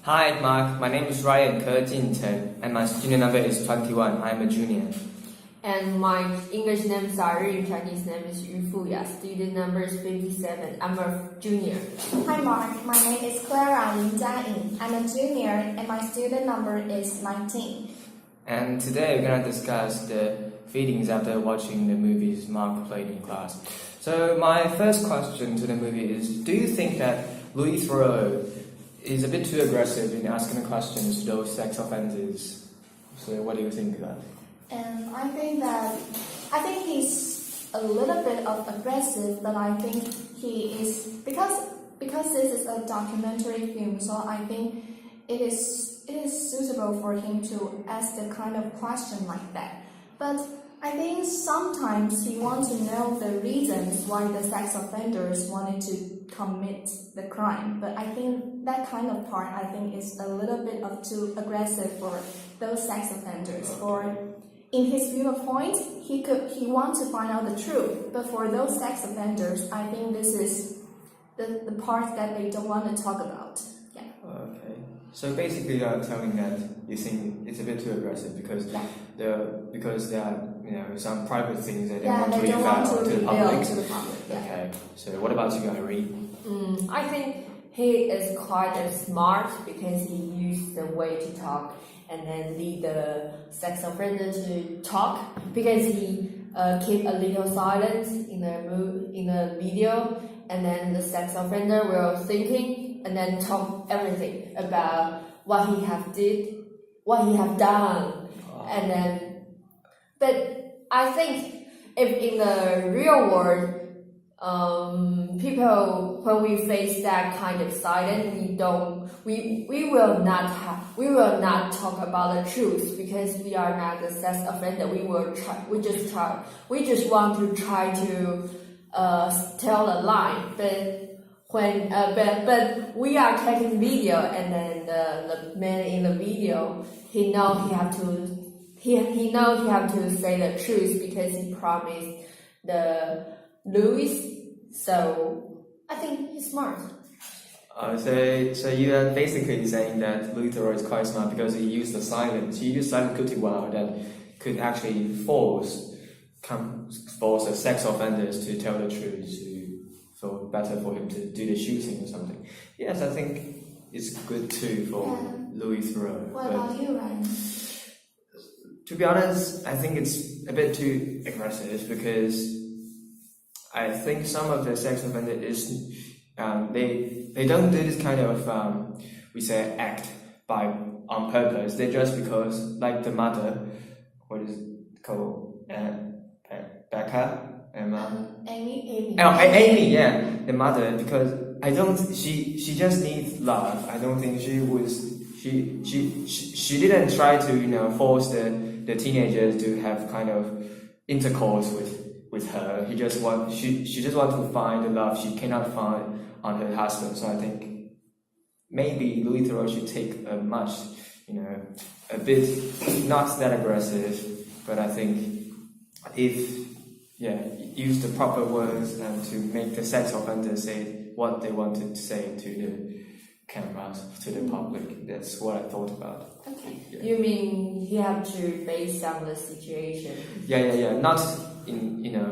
Hi, Mark. My name is Ryan Ke Jinchen, and my student number is 21. I'm a junior. And my English name is Ari, Chinese name is Yu Fuya. Student number is 57. I'm a junior. Hi Mark, my name is Clara Lin Jiaying. I'm a junior and my student number is 19. And today we're going to discuss the feelings after watching the movies Mark played in class. So my first question to the movie is, do you think that Louis Theroux is a bit too aggressive in asking questions to those sex offenders? So what do you think of that? And I think he's a little bit of aggressive, but I think he is because this is a documentary film, so I think it is suitable for him to ask the kind of question like that. But I think sometimes he wants to know the reasons why the sex offenders wanted to commit the crime. But I think that kind of part is a little bit of too aggressive for those sex offenders. Or in his viewpoint, he wants to find out the truth. But for those sex offenders, I think this is the part that they don't want to talk about. Yeah. Okay. So basically, you're telling that you think it's a bit too aggressive because there are some private things that they want to reveal to the public. Yeah. Okay. So what about you, Irene? I think he is quite smart because he used the way to talk and then lead the sex offender to talk because he keep a little silence in the video, and then the sex offender will thinking and then talk everything about what he have done, and then. But I think if in the real world, people, when we face that kind of silence, we will not talk about the truth because we are not the sex offender. We just want to try to tell a lie. But we are taking video, and then the man in the video, he know he have to say the truth because he promised the Louis. So I think he's smart. So you are basically saying that Louis Theroux is quite smart because he used the silence. He used silence pretty well that could actually force the sex offenders to tell the truth for better for him to do the shooting or something. Yes, I think it's good too for Louis Theroux. What about you, Ryan? To be honest, I think it's a bit too aggressive because I think some of the sex offenders they don't do this kind of act on purpose. They just because like the mother, what is it called, Becca, Emma, Amy. Oh, Amy, yeah, the mother. Because I don't. She just needs love. I don't think she was. She didn't try to force the teenagers to have kind of intercourse with her. She just want to find the love she cannot find on her husband. So I think maybe Louis Theroux should take a bit not that aggressive, but I think use the proper words and to make the sex offender say what they wanted to say to the cameras, to the public. That's what I thought about. Okay. Yeah. You mean he have to base on the situation? Yeah. Not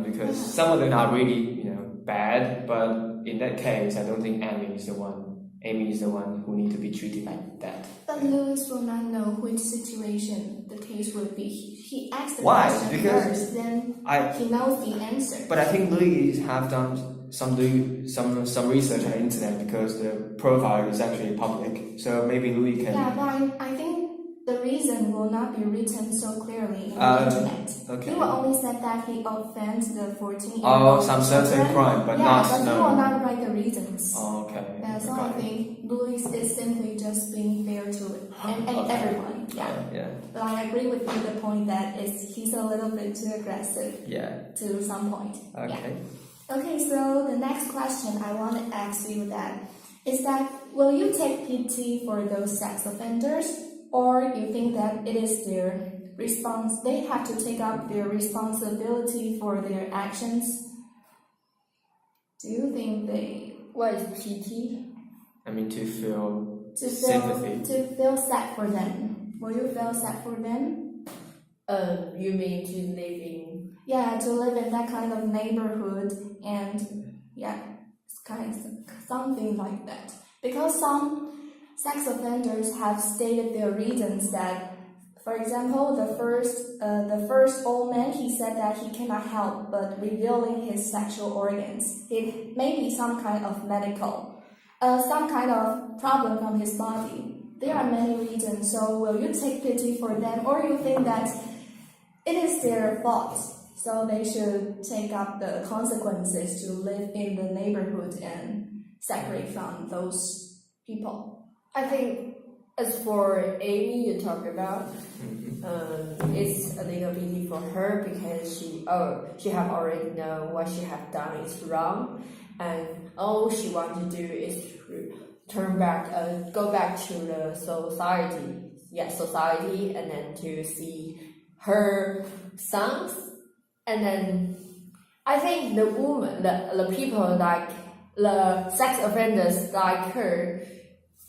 because some of them are really bad, but in that case, I don't think Amy is the one who need to be treated like that. But Louis will not know which situation the case will be. He asked the Why? question Because first, then he knows the answer. But I think Louis have done some research on the internet because the profile is actually public. So maybe Louis can. Yeah, but I think the reason will not be written so clearly on the internet. Okay. He will only say that he offends the 14-year-old. Oh, some certain crime, but not but he will not write the reasons. Oh, okay. Yeah, so I think Louis is simply just being fair to everyone. Yeah. But I agree with you the point that he's a little bit too aggressive. Yeah. To some point. Okay. Yeah. Okay, so the next question I want to ask you is that will you take pity for those sex offenders, or you think that it is their response? They have to take up their responsibility for their actions. Do you think they? What is PT? I mean, to feel sympathy. to feel sad for them. Will you feel sad for them? You mean to live in? Yeah, to live in that kind of neighborhood, and yeah, it's kind of something like that. Because some sex offenders have stated their reasons that, for example, the first old man, he said that he cannot help but revealing his sexual organs. It may be some kind of medical, some kind of problem from his body. There are many reasons. So will you take pity for them, or you think that it is their fault, so they should take up the consequences to live in the neighborhood and separate from those people? I think as for Amy, you talk about, it's a little pity for her because she have already known what she have done is wrong, and all she want to do is go back to the society, and then to see her sons, and then I think the woman, the people like the sex offenders like her,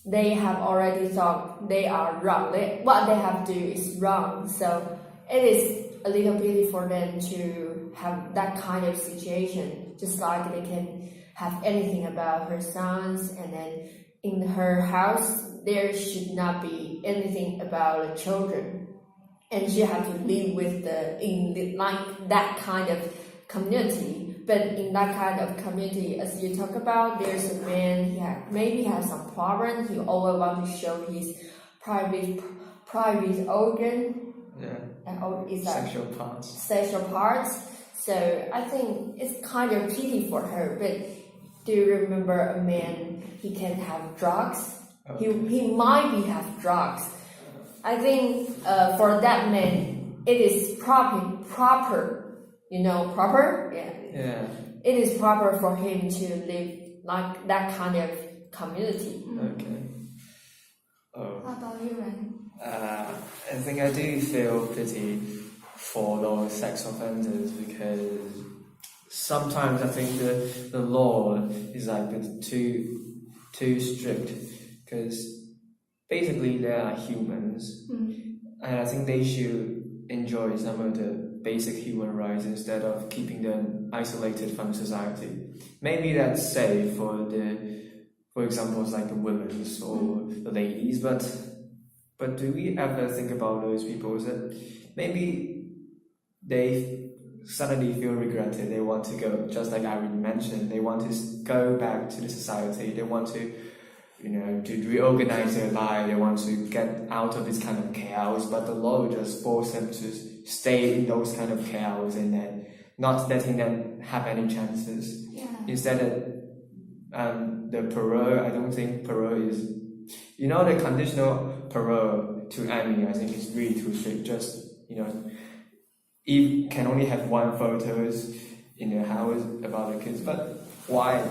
they have already thought they are wrong. What they have to do is wrong. So it is a little pity for them to have that kind of situation. Just like they can have anything about her sons, and then in her house there should not be anything about the children. And she had to live with like that kind of community. But in that kind of community, as you talk about, there's a man, maybe has some problem. He always want to show his private organ. Yeah. Is that Sexual parts. So I think it's kind of pity for her. But do you remember a man? He can have drugs. Okay. He might have drugs. I think for that man, it is proper. You know, proper? Yeah. It is proper for him to live like that kind of community. Okay. How about you, Ren? I think I do feel pity for those sex offenders, because sometimes I think the law is like too strict, because basically they are humans, and I think they should enjoy some of the basic human rights instead of keeping them isolated from society. Maybe that's safe for examples like the women's or the ladies, but do we ever think about those people that maybe they suddenly feel regretted, they want to go, just like Irene mentioned, they want to go back to the society, they want to to reorganize their life, they want to get out of this kind of chaos, but the law just forces them to stay in those kind of chaos and then not letting them have any chances. Yeah. Instead of the parole, I don't think parole is, the conditional parole to Amy, I think it's really too strict. Just, Eve can only have one photos in the house about the kids, but why?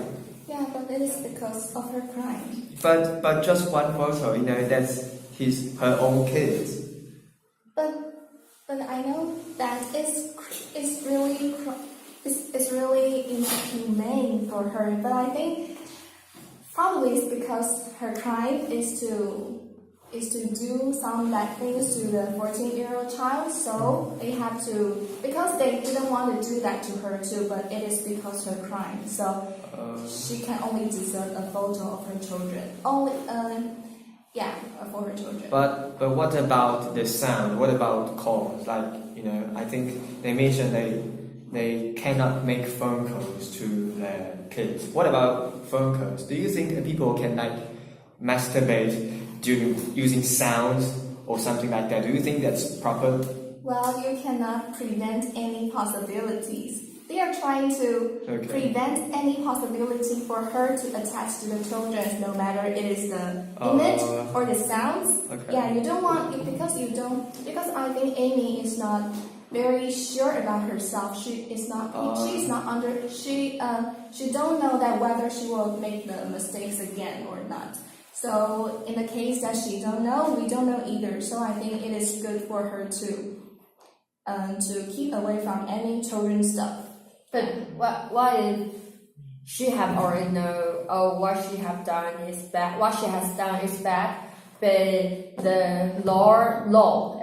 Yeah, but it is because of her crime. But just one photo, that's her own kids. But I know that it's really inhumane for her. But I think probably it's because her crime is to do some bad things to the 14-year-old child. So they have to, because they didn't want to do that to her too. But it is because her crime. So she can only deserve a photo of her children. Only for her children. But what about the sound? What about calls? Like, I think they mentioned they cannot make phone calls to their kids. What about phone calls? Do you think people can masturbate using sounds or something like that? Do you think that's proper? Well, you cannot prevent any possibilities. They are trying to prevent any possibility for her to attach to the children, no matter it is the image or the sounds. Okay. Yeah, you don't want it because I think Amy is not very sure about herself. She don't know that whether she will make the mistakes again or not. So in the case that she don't know, we don't know either. So I think it is good for her to keep away from any children's stuff. But what if she have already know, oh, what she have done is bad, what she has done is bad, but the law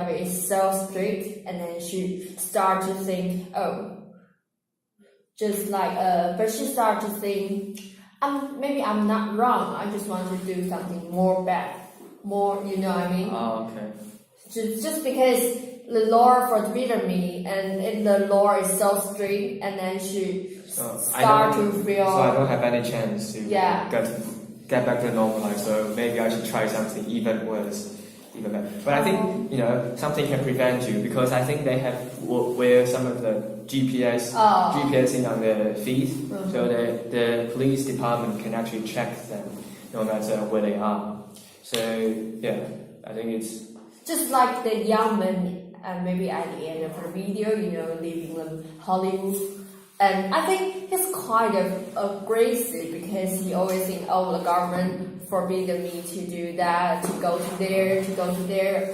is so strict, and then she start to think, oh, just like but she start to think, maybe I'm not wrong, I just want to do something more bad, more, you know what I mean? Oh, okay. Just because the law forbidden me, and if the law is so strict, and then she start to feel. So I don't have any chance to Yeah. get back to normal life. So maybe I should try something even worse, even better. But I think something can prevent you, because I think they have where some of the GPS in on their feet, so the police department can actually check them no matter where they are. So yeah, I think it's. Just like the young man, maybe at the end of the video, leaving Hollywood. And I think he's kind of aggressive, because he always think, oh, the government forbidden me to do that, to go to there,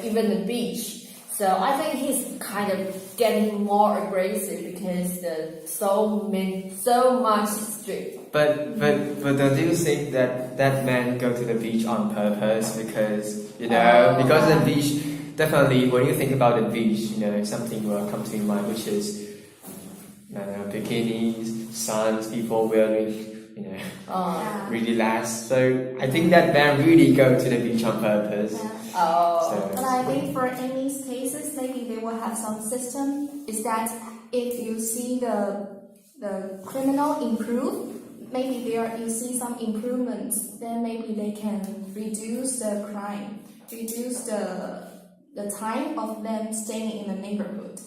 even the beach. So I think he's kind of getting more aggressive, because so much strict. But don't you think that man go to the beach on purpose? Because because the beach, definitely when you think about the beach, something will come to your mind, which is bikinis, suns, people wearing really last. So I think that man really go to the beach on purpose. And I think for Amy's cases, maybe they will have some system. Is that if you see the criminal improve, maybe you see some improvements, then maybe they can reduce the crime, reduce the time of them staying in the neighborhood.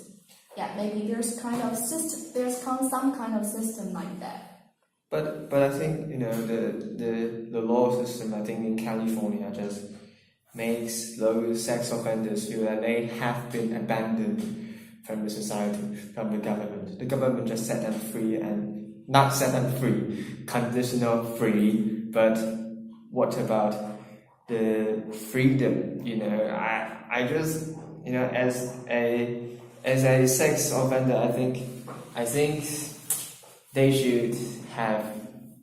Yeah, maybe there's kind of system. There's some kind of system like that. But I think the law system, I think in California, just makes those sex offenders feel that they have been abandoned from the society, from the government. The government just set them free, and not set them free, conditional free. But what about the freedom? I just as a sex offender, I think they should have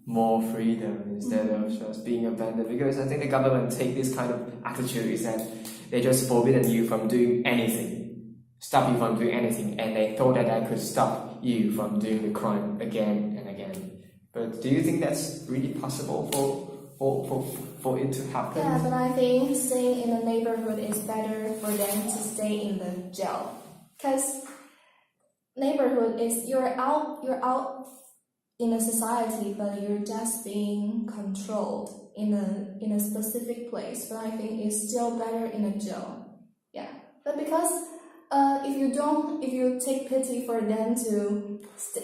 more freedom instead of just being abandoned, because I think the government take this kind of attitude is that they just forbidden you from doing anything, stop you from doing anything, and they thought that I could stop you from doing the crime again and again. But do you think that's really possible for it to happen? Yeah, but I think staying in the neighborhood is better for them to stay in the jail, because neighborhood is you're out in a society, but you're just being controlled in a specific place. But I think it's still better in a jail. Yeah, but because if you take pity for them to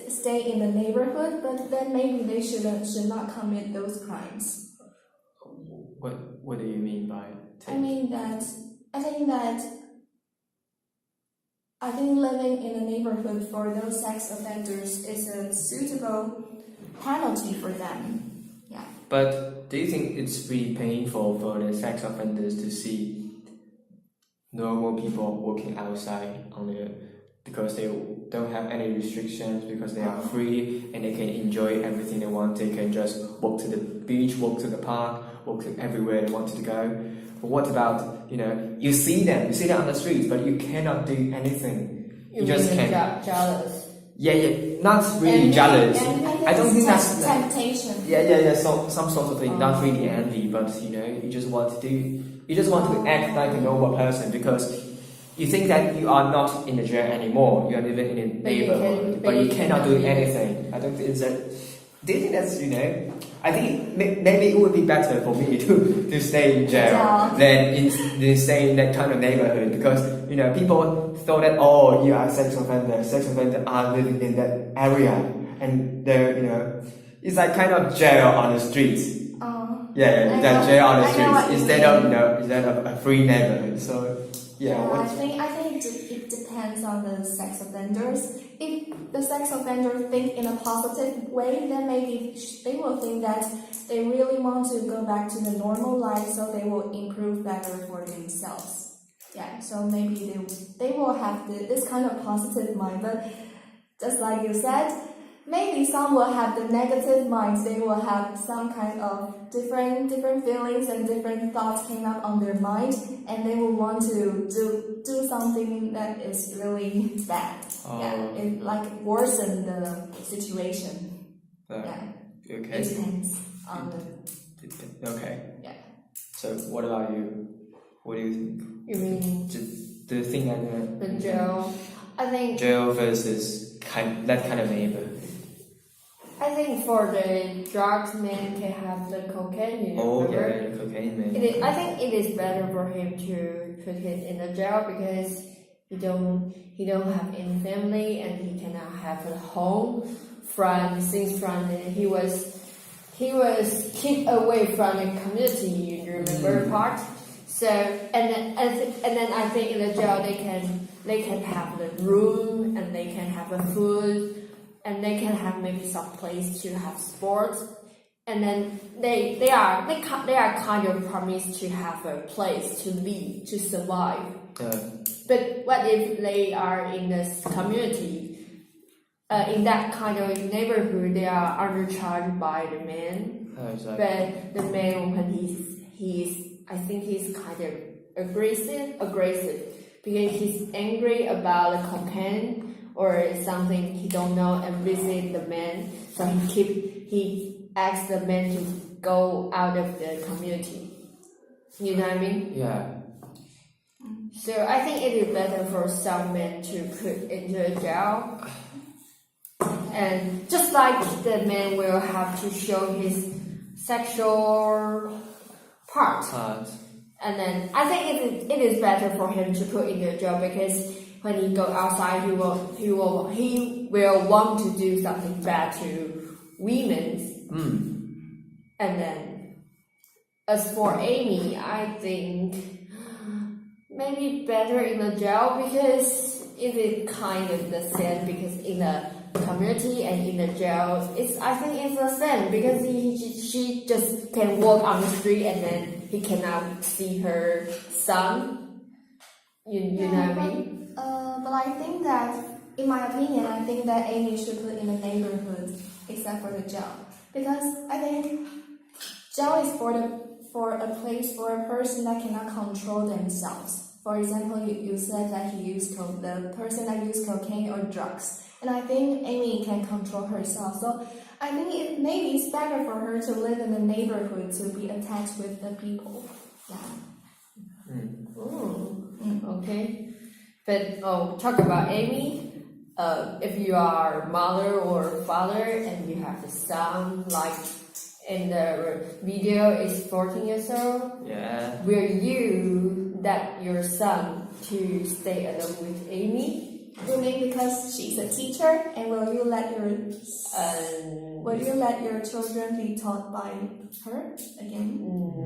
stay in the neighborhood, but then maybe they should not commit those crimes. What do you mean by? I think living in a neighborhood for those sex offenders is a suitable penalty for them. Yeah. But do you think it's really painful for the sex offenders to see normal people walking outside because they don't have any restrictions, because they are free and they can enjoy everything they want? They can just walk to the beach, walk to the park, walk to everywhere they wanted to go. But what about, you see them on the streets, but you cannot do anything. You just really can't. jealous. Yeah, not really jealous. And I don't think that's temptation. Yeah. So some sort of thing, not really envy, but you just want to act like a normal person, because you think that you are not in the jail anymore. You are living in a neighborhood, but you cannot do anything. I don't think it's that. Do you think that's I think maybe it would be better for me to stay in jail than stay in that kind of neighborhood, because people thought that, oh, you are a sex offender. Sex offenders are living in that area, and they're it's like kind of jail on the streets. Yeah, that jail on the streets instead of a free neighborhood. So I think it depends on the sex offenders. If the sex offenders think in a positive way, then maybe they will think that they really want to go back to the normal life, so they will improve better for themselves. Yeah, so maybe they will have this kind of positive mind. But just like you said, maybe some will have the negative minds. They will have some kind of different feelings and different thoughts came up on their mind, and they will want to do something that is really bad. Yeah, it like worsen the situation. Yeah, it Okay. depends on the. Okay. Yeah. So what about you? What do you think? You mean Do you think that the jail? I think jail versus that kind of neighbor? for the drugs, man can have the cocaine. You know, Oh remember? yeah, cocaine man. I think it is better for him to put him in the jail because he don't have any family and he cannot have a home since he was kicked away from the community. You remember part? So and then I think in the jail they can have the room and they can have the food and they can have maybe some place to have sports. And then they are kind of promised to have a place to live, to survive. But what if they are in this community, in that kind of neighborhood, they are undercharged by the man. Exactly. But the man, when I think he's kind of aggressive because he's angry about the cocaine or something he don't know and visit the man. So he asks the man to go out of the community. You know what I mean? Yeah. So I think it is better for some men to put into a jail. And just like the man will have to show his sexual part. And then I think it is better for him to put into a jail because when he go outside he will want to do something bad to women. And then as for Amy, I think maybe better in the jail because it is kind of the same because in the community and in the jail I think it's the same because she just can walk on the street and then he cannot see her son. You know what I mean? But I think that, in my opinion, I think that Amy should put in a neighborhood except for the jail. Because I think jail is for a place for a person that cannot control themselves. For example, you said that the person that used cocaine or drugs. And I think Amy can control herself. So I think maybe it's better for her to live in the neighborhood to be attached with the people. Yeah. Okay. But talk about Amy. If you are mother or father and you have a son, like in the video is 14 years old. Yeah. Will you let your son to stay alone with Amy? You mean because she's a teacher, and will you let your children be taught by her again?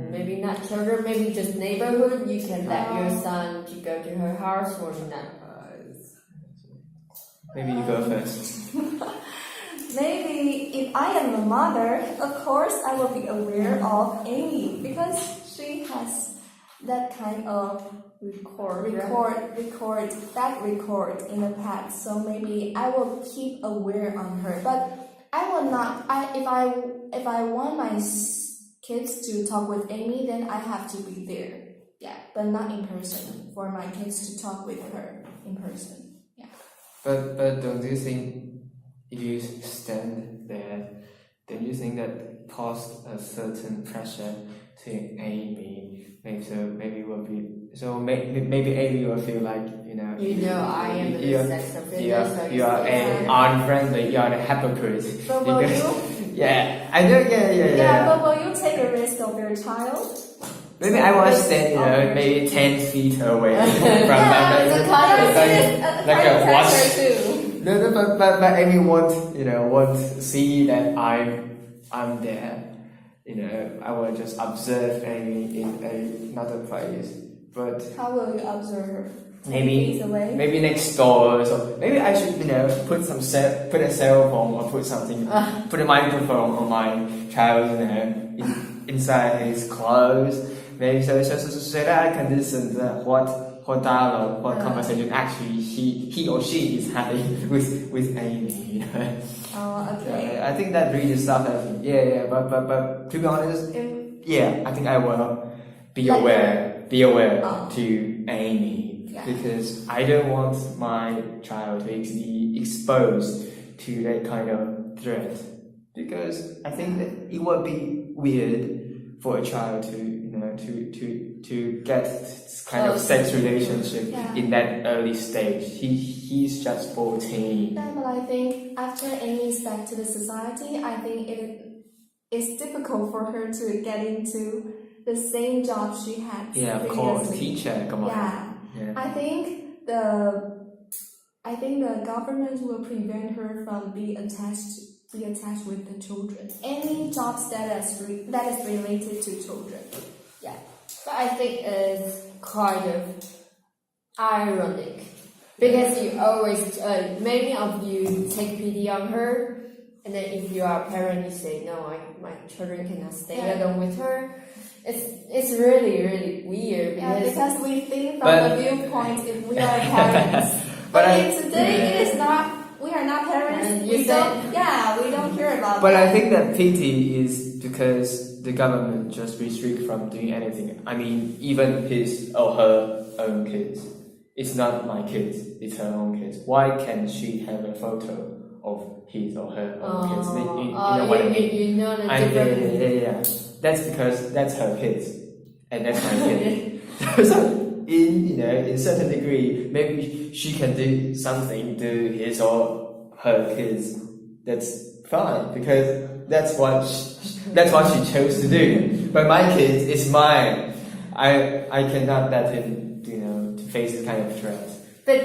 Maybe not children, maybe just neighborhood. You can let your son to go to her house or not. Maybe you go first. Maybe if I am a mother, of course I will be aware of Amy because she has that kind of record in the past. So maybe I will keep aware on her. But I will not. If I want my kids to talk with Amy, then I have to be there. Yeah, but not in person. For my kids to talk with her in person. Yeah. But don't you think if you stand there, don't you think that cause a certain pressure to Amy? Maybe Amy will feel like I am the sex offender. You are an unfriendly. You are a hypocrite. But will you? Yeah, I know. Yeah, but will you take a risk of your child? Maybe I want to stand, maybe 10 feet away from like a watch. No, but Amy won't see that I'm there. I will just observe Amy in another place. But how will you observe her? Maybe next door. So maybe I should put a cell phone or put a microphone on my child inside his clothes. Maybe so that I can listen to what what dialogue, what Uh. conversation actually he or she is having with Amy. You know. Oh, okay. I think that really stuff that but to be honest, yeah, I think I will be Like aware Oh. to Amy Yeah. because I don't want my child to be exposed to that kind of threat because I think that it would be weird for a child to to get this kind of Close. sex relationship Yeah. in that early stage. He's just 14. Yeah, but I think after Amy's back to the society, I think it's difficult for her to get into the same job she had Yeah, of course, previously. teacher, come on. Yeah, Yeah. I think the government will prevent her from be attached with the children. Any jobs that is related to children. Yeah. But I think it's kind of ironic because you always, many of you take pity on her, and then if you are a parent, you say, "No, my children cannot stay Yeah. alone with her." It's really weird Yeah, because because we think from But- the viewpoint if we are parents. But but I- today it is not. We are not parents. And you We don't. Yeah, we don't care about. But that. I think that pity is because the government just restrict from doing anything. I mean, even his or her own kids. It's not my kids, it's her own kids. Why can't she have a photo of his or her own kids? You know what I mean? you know the Yeah, difference. yeah. That's because that's her kids, and that's my kid. So in certain degree, maybe she can do something to his or her kids. That's fine because that's what she chose to do. But my kids, it's mine. I cannot let him, to face this kind of threat. But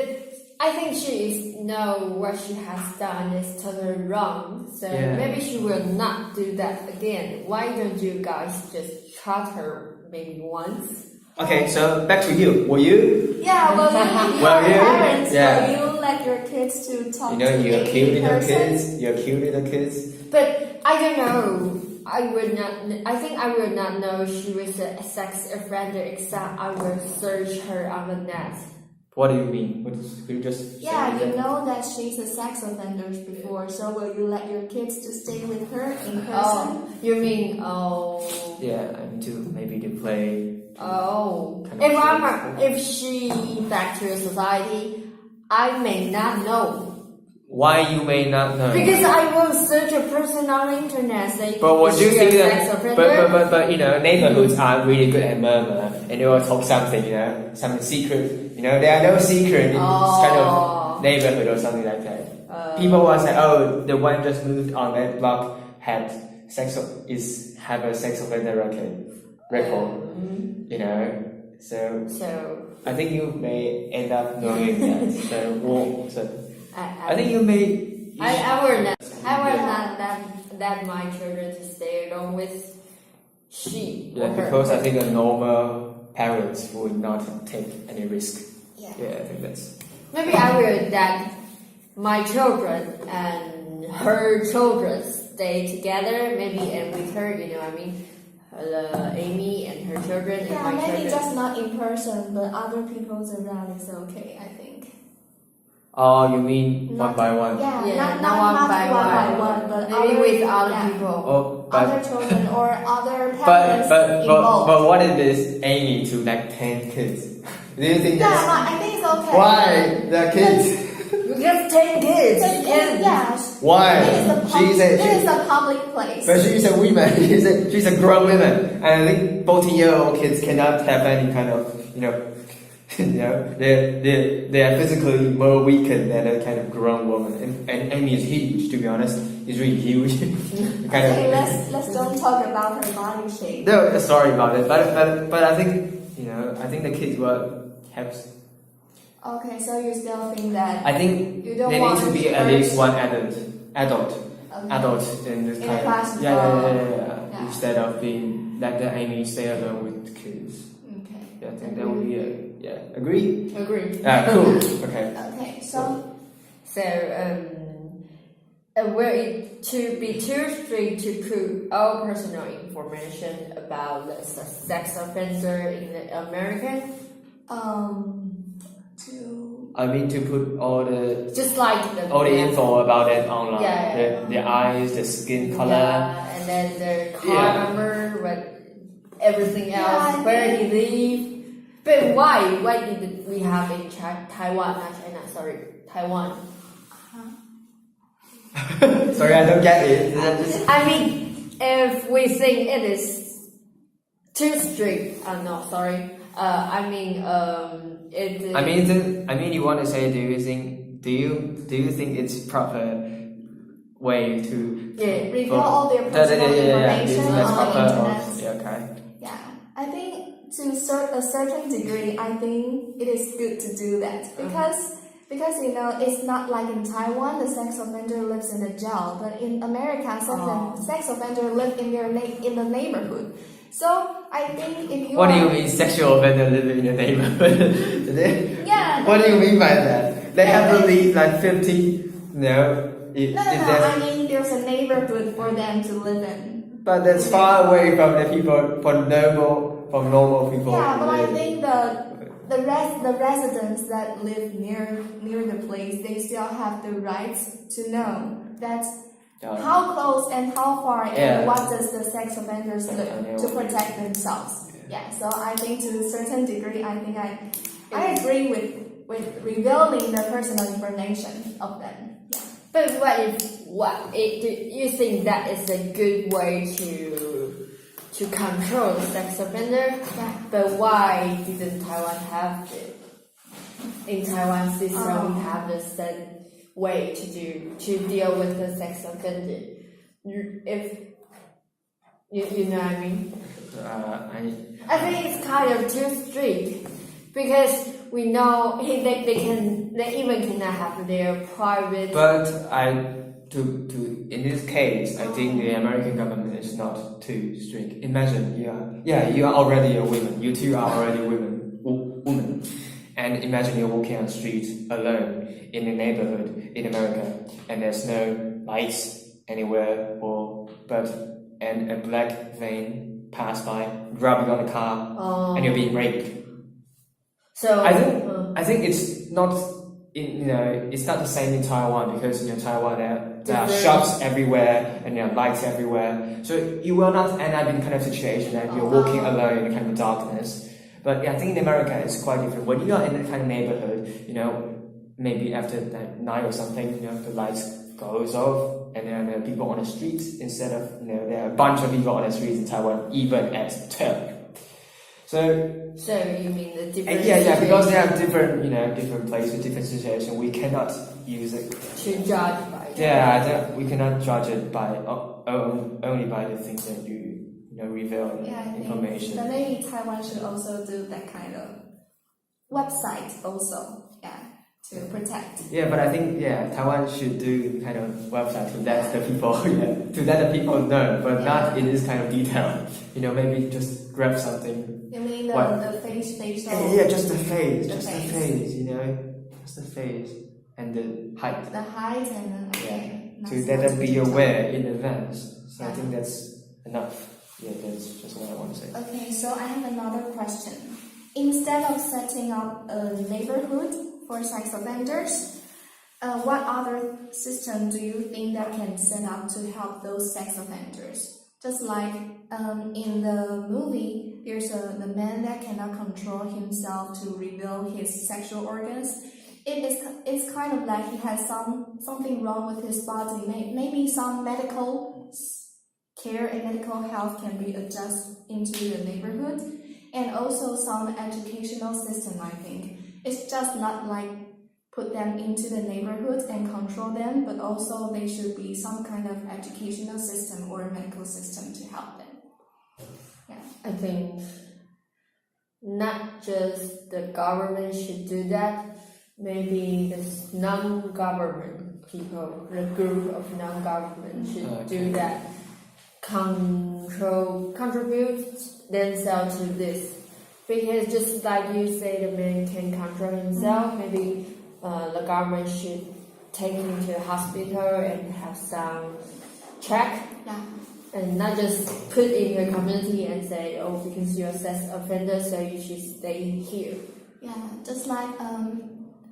I think she know what she has done is totally wrong. So Yeah. maybe she will not do that again. Why don't you guys just cut her maybe once? Okay, so back to you. Will you? Yeah, well, you Well, are you- parents. yeah. Will you let your kids to talk You know, to you're a cute little person? kids. You're cute little kids. But I don't know. I would not. I think I will not know she was a sex offender except I will search her on the net. What do you mean? Could you just say Yeah, you that? know that she's a sex offender before. So will you let your kids to stay with her in person? Oh, you mean Yeah, I'm to maybe to play. oh. Kind of If she back to society, I may not know. Why you may not know? Because I will search a person on the internet. Say, But what is do you she think a that? sex offender? But neighborhoods are really good at murmur, and they will talk something, some secret. There are no secret in this kind of neighborhood or something like that. People will say, oh, the one just moved on that block have a sex offender record. So I think you may end up knowing that. So I think you may. I will not let my children to stay alone with she. Yeah, or her. because I think a normal parents would not take any risk. Yeah. Yeah, I think that's. Maybe I will let my children and her children stay together. Maybe and with her, Amy and her children and Yeah, my maybe children. just not in person, but other people's around is okay, I think. Oh, you mean one Not- by one? Yeah, Yeah, not one by one, but Maybe with other yeah, people. Oh, other but children or other but parents but, but involved. but what if it's Amy to like 10 kids? Do you think Yeah, that's but I think it's okay. why the kids? Because 10 kids. But yeah, Why? it is a public place. But she's a woman. She's a grown woman, and I think 14-year-old kids cannot have any kind of they are physically more weakened than a kind of grown woman. And Amy is huge, to be honest. She's really huge. Okay, let's don't talk about her body shape. No, sorry about it, but I think I think the kids will have. Okay, so you still think that I think you don't there want needs to be to at least urge- one adult okay. in this In kind a class of as yeah, well. Yeah. instead of being let the Amy stay alone with kids. Okay. Yeah, I think that would be agree. Agree. Cool. Okay. Okay, so So, were it to be too strict to put all personal information about the sex offender in America? To I mean to put all the Just like the info about it online. Yeah. The eyes, the skin color. Yeah, and then their car Yeah. number, but everything Yeah, else, I where he live. But why? Why did we have in Taiwan, not China? Sorry, Taiwan. Sorry, I don't get it. Is that just I mean, if we think it is too strict, no, sorry. I mean, it. I mean, you want to say, do you think it's proper way to Yeah, reveal all their personal Do you information think that's on the proper? internet. Yeah, okay. Yeah, I think to a certain degree, I think it is good to do that because you know it's not like in Taiwan the sex offender lives in the jail, but in America sex offender live in in the neighborhood. So I think if you What do you mean sexual offender living in your neighborhood? Yeah. What do you mean by that? They have to leave like 50. No. No, I mean there's a neighborhood for them to live in. But that's far away from the people, from normal people. Yeah, but I live. think the residents that live near the place, they still have the rights to know that how close and how far Yeah. and what does the sex offenders do Yeah. to protect themselves. Yeah, so I think to a certain degree, I think I agree with revealing the personal information of them. Yeah. But do you think that is a good way to control sex offender? Yeah. But why didn't Taiwan have it? In Taiwan system, we have the same way to deal with the sex offender. If you know what I mean? I think it's kind of too strict because we know they even cannot have their private. But in this case, I think the American government is not too strict. Imagine you are already a woman. You two are already woman. And imagine you're walking on the street alone in a neighborhood in America, and there's no lights anywhere, and a black van pass by, grab you on the car, and you're being raped. So I think it's not it's not the same in Taiwan because in Taiwan there are shops everywhere and there are lights everywhere, so you will not end up in kind of situation that you're walking alone in kind of darkness. But yeah, I think in America it's quite different. When you are in that kind of neighborhood, maybe after like 9 or something, the lights goes off, and then there are people on the streets instead of there are a bunch of people on the streets in Taiwan even at 12. So you mean the different? Yeah, because they have different places, different situations. We cannot use it to judge by. Yeah, we cannot judge it by only by the things that you reveal information. But maybe Taiwan should also do that kind of website also, to protect. Yeah, but I think Taiwan should do kind of website to let the people to let the people know, but not in this kind of detail. Maybe just grab something. You mean the facial? Yeah, just the face, just the face and the height. The height and then to let them be aware in advance. So I think that's enough. Yeah, that's just what I want to say. Okay, so I have another question. Instead of setting up a neighborhood for sex offenders, what other system do you think that can set up to help those sex offenders? Just like in the movie, there's the man that cannot control himself to reveal his sexual organs. It's kind of like he has something wrong with his body. Maybe some medical care and medical health can be adjusted into the neighborhood, and also some educational system. I think it's just not like put them into the neighborhood and control them, but also there should be some kind of educational system or medical system to help them. Yeah, I think not just the government should do that. Maybe the non-government people, the group of non-government should do that. Contribute themselves to this, because just like you say, the man can control himself. Maybe the government should take him to a hospital and have some check, and not just put in your community and say, oh, because you're a sex offender, so you should stay here. Yeah, just like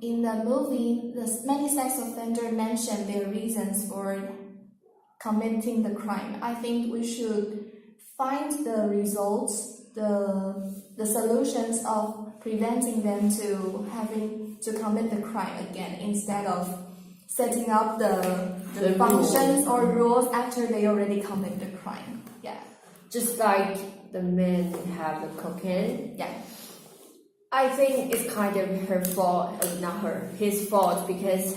in the movie, many sex offenders mention their reasons for committing the crime. I think we should find the results, the solutions of preventing them to having to commit the crime again, instead of setting up the functions or rules after they already commit the crime. Yeah. Just like the men have the cocaine. Yeah. I think it's kind of her fault, not his fault, because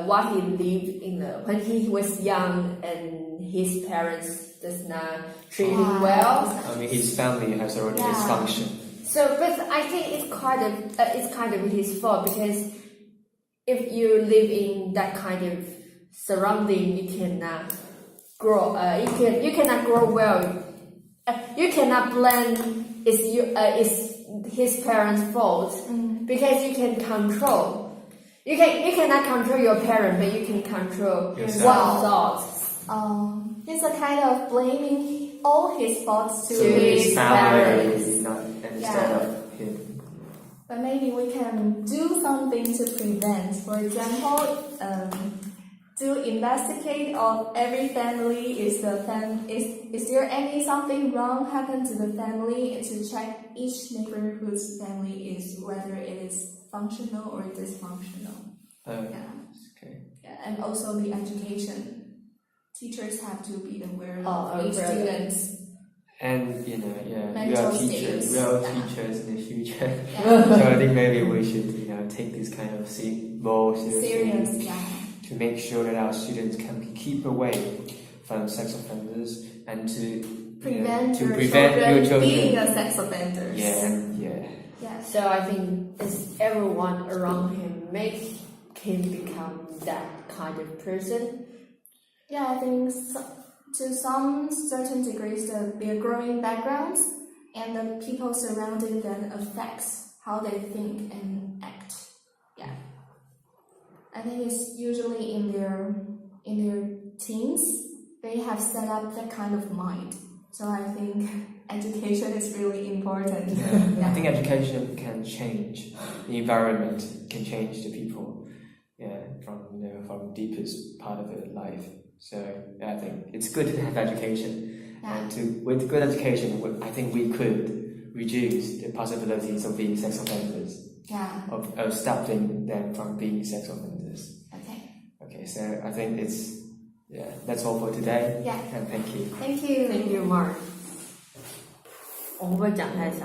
what he lived in when he was young and his parents does not treat him well. I mean, his family has already Yeah. dysfunction. So, but I think it's kind of his fault, because if you live in that kind of surrounding, you cannot grow. You cannot grow well. You cannot blame it's his parents' fault, because you can control. You cannot control your parent, but you can control Yourself. what thoughts. It's a kind of blaming all his faults to To his his parents. Instead of him. But maybe we can do something to prevent. For example, to investigate of every family. Is there any something wrong happened to the family? To check each neighborhood's family is whether it is functional or dysfunctional. Yeah. Okay. Yeah, and also the education. Teachers have to be aware Oh, of each students. And we are Mental teachers. status. We are Yeah. teachers in the future. Yeah. So I think maybe we should, take this kind of more seriously. Serious, yeah. To make sure that our students can keep away from sex offenders and to Prevent to your prevent children your children. being a sex offenders. Yeah. Yes. So I think it's everyone around him make him become that kind of person. Yeah, I think to some certain degrees, their growing backgrounds and the people surrounding them affects how they think and act. Yeah, I think it's usually in their teens they have set up that kind of mind. So I think education is really important. I think education can change the environment, can change the people. From deepest part of their life. So I think it's good to have education, and with good education, I think we could reduce the possibilities of being sex offenders, Yeah. of stopping them from being sex offenders. Okay. So I think that's all for today. Yeah. And thank you. Thank you. Thank you, Mark. 我会不会讲太少？